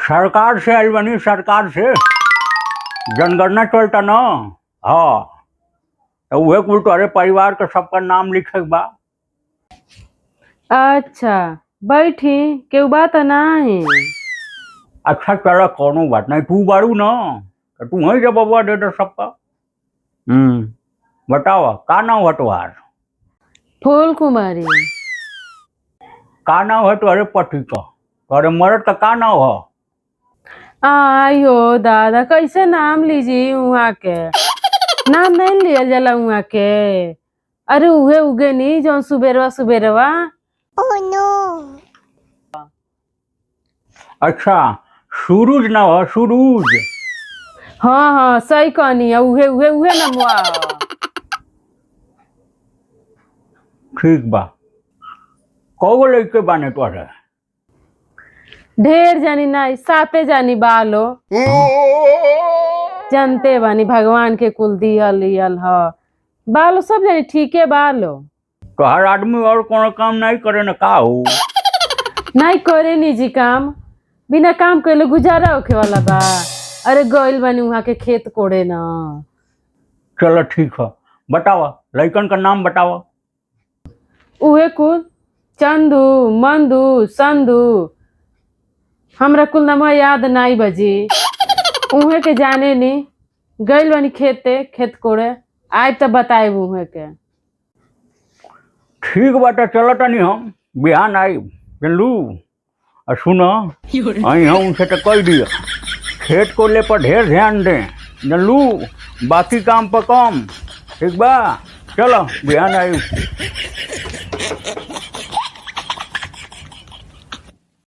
सरकार से आइल बनी, सरकार से जनगणना चलता न। हाँ, तो उहे कुल तोहरे परिवार के सबका नाम लिखे के बा। अच्छा बैठी केहू बात नाही। अच्छा चलो, कोनो बात नहीं, तू बारू न तो तू ही जवाब दे दे सबका। बताओ का नाम है तुम्हार? फूल कुमारी। का नाम है तुम्हारे पति का? तुम्हारे मर्द का का नाम है? आयो दादा कैसे नाम लीजिए वहाँ के? नाम नहीं लिया जाला वहाँ के। अरे उहे उगे नी जो सुबेरवा सुबेरवा। अच्छा, सूरज ना हो? सूरज? हाँ हाँ सही कहनी है, उहे उहे उहे नमवा। ठीक बा। कौगो लड़के बाने तोहरे? ढेर जानी नहीं, साते जानी बालो। जानते बानी भगवान के कुल दियल लियल ह। बालो सब जानी ठीके बालो। तो हर आदमी और कोनो काम नहीं करे न का हो? नहीं करे निजी काम, बिना काम कैले गुजारा होखे वाला बा। अरे गइल बानी वहाँ के खेत कोड़े न। चलो ठीक है, बताओ लड़कन का नाम बताओ। उहे कुल चंदू मंदू संदू, हमरा कुल नाम याद नहीं बजी। उहे के जाने नी, गइल बानी खेते खेत कोड़े, आए तो बताए उहे के। ठीक बात, चलो तनी हम बिहान आई जानलू। और सुनो, आई हम उनसे तो कह दिया खेत को ले पर ढेर ध्यान दें जानलू, बाकी काम पर कम। ठीक बा, चलो बिहान आई।